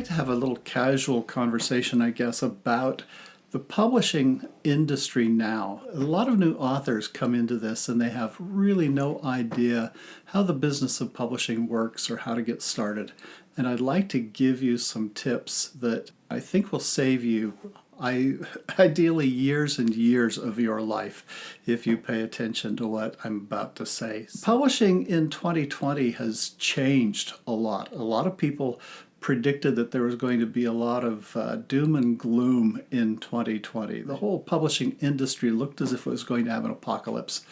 like to have a little casual conversation, I guess, about the publishing industry now. A lot of new authors come into this and they have really no idea how the business of publishing works or how to get started. And I'd like to give you some tips that I think will save you ideally years and years of your life if you pay attention to what I'm about to say. Publishing in 2020 has changed a lot. A lot of people predicted that there was going to be a lot of doom and gloom in 2020. The whole publishing industry looked as if it was going to have an apocalypse.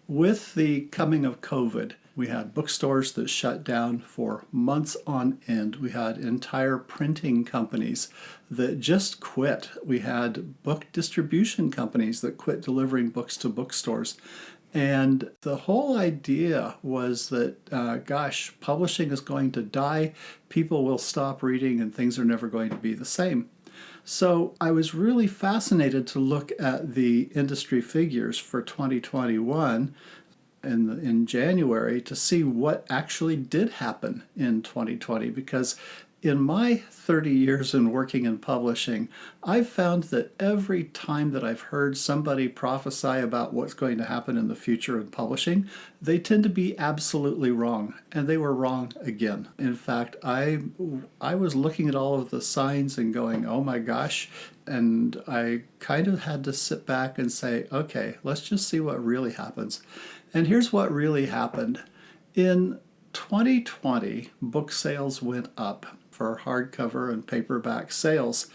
With the coming of COVID, we had bookstores that shut down for months on end. We had entire printing companies that just quit. We had book distribution companies that quit delivering books to bookstores. And the whole idea was that, publishing is going to die, people will stop reading, and things are never going to be the same. So I was really fascinated to look at the industry figures for 2021 in January to see what actually did happen in 2020, because in my 30 years in working in publishing, I've found that every time that I've heard somebody prophesy about what's going to happen in the future in publishing, they tend to be absolutely wrong, and they were wrong again. In fact, I was looking at all of the signs and going, oh my gosh, and I kind of had to sit back and say, okay, let's just see what really happens. And here's what really happened. In 2020, book sales went up for hardcover and paperback sales.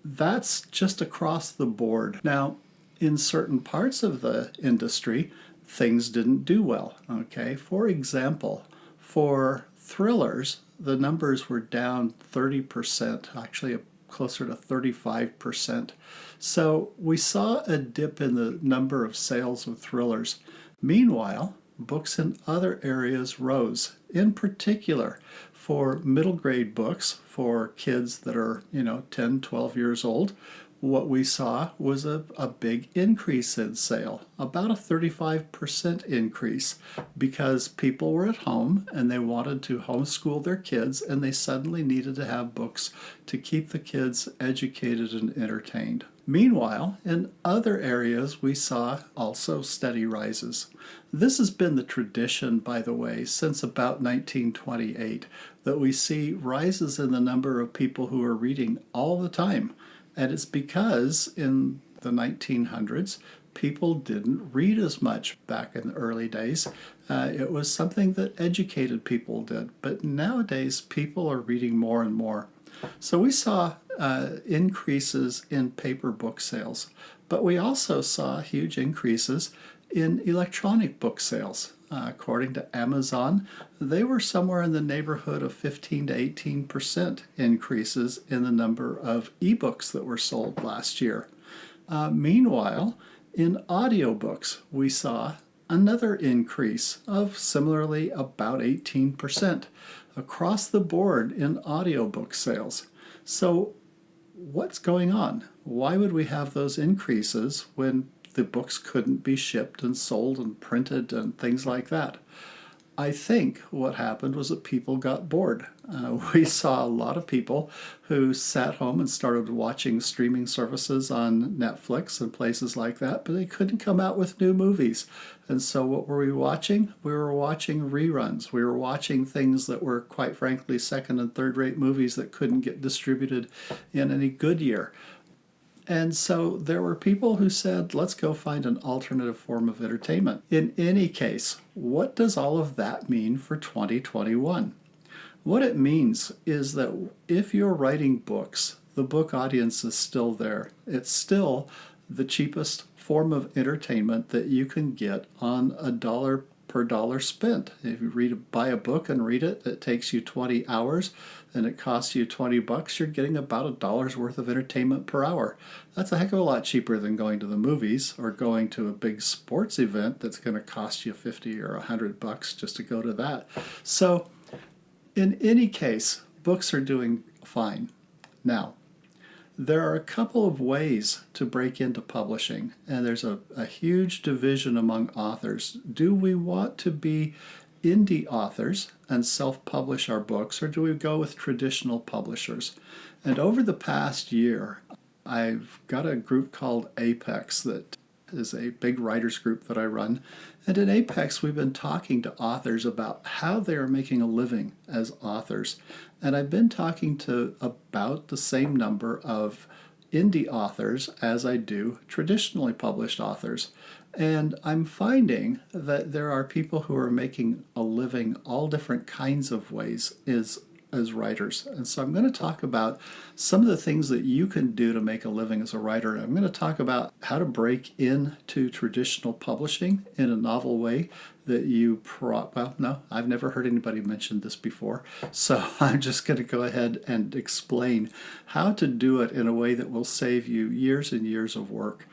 That's just across the board. Now, in certain parts of the industry, things didn't do well. Okay, for example, for thrillers, the numbers were down 30%, actually closer to 35%. So we saw a dip in the number of sales of thrillers. Meanwhile, books in other areas rose. In particular, for middle grade books, for kids that are, 10, 12 years old, what we saw was a big increase in sale, about a 35% increase, because people were at home and they wanted to homeschool their kids, and they suddenly needed to have books to keep the kids educated and entertained. Meanwhile, in other areas, we saw also steady rises. This has been the tradition, by the way, since about 1928, that we see rises in the number of people who are reading all the time. And it's because in the 1900s, people didn't read as much back in the early days. It was something that educated people did. But nowadays, people are reading more and more. So we saw increases in paper book sales, but we also saw huge increases in electronic book sales. According to Amazon, they were somewhere in the neighborhood of 15 to 18% increases in the number of ebooks that were sold last year. Meanwhile, in audiobooks, we saw another increase of similarly about 18% across the board in audiobook sales. So what's going on? Why would we have those increases when the books couldn't be shipped and sold and printed and things like that? I think what happened was that people got bored. We saw a lot of people who sat home and started watching streaming services on Netflix and places like that, but they couldn't come out with new movies. And so what were we watching? We were watching reruns. We were watching things that were, quite frankly, second and third rate movies that couldn't get distributed in any good year. And so there were people who said, let's go find an alternative form of entertainment. In any case, what does all of that mean for 2021? What it means is that if you're writing books, the book audience is still there. It's still the cheapest form of entertainment that you can get on a dollar per dollar spent. If you buy a book and read it, it takes you 20 hours and it costs you $20, you're getting about $1 worth of entertainment per hour. That's a heck of a lot cheaper than going to the movies or going to a big sports event that's going to cost you 50 or $100 just to go to that. So in any case, books are doing fine. Now, there are a couple of ways to break into publishing, and there's a huge division among authors. Do we want to be indie authors and self-publish our books, or do we go with traditional publishers? And over the past year, I've got a group called Apex that is a big writers group that I run. And in Apex, we've been talking to authors about how they are making a living as authors. And I've been talking to about the same number of indie authors as I do traditionally published authors. And I'm finding that there are people who are making a living all different kinds of ways as writers. And so I'm going to talk about some of the things that you can do to make a living as a writer. I'm going to talk about how to break into traditional publishing in a novel way that well, no, I've never heard anybody mention this before. So I'm just going to go ahead and explain how to do it in a way that will save you years and years of work.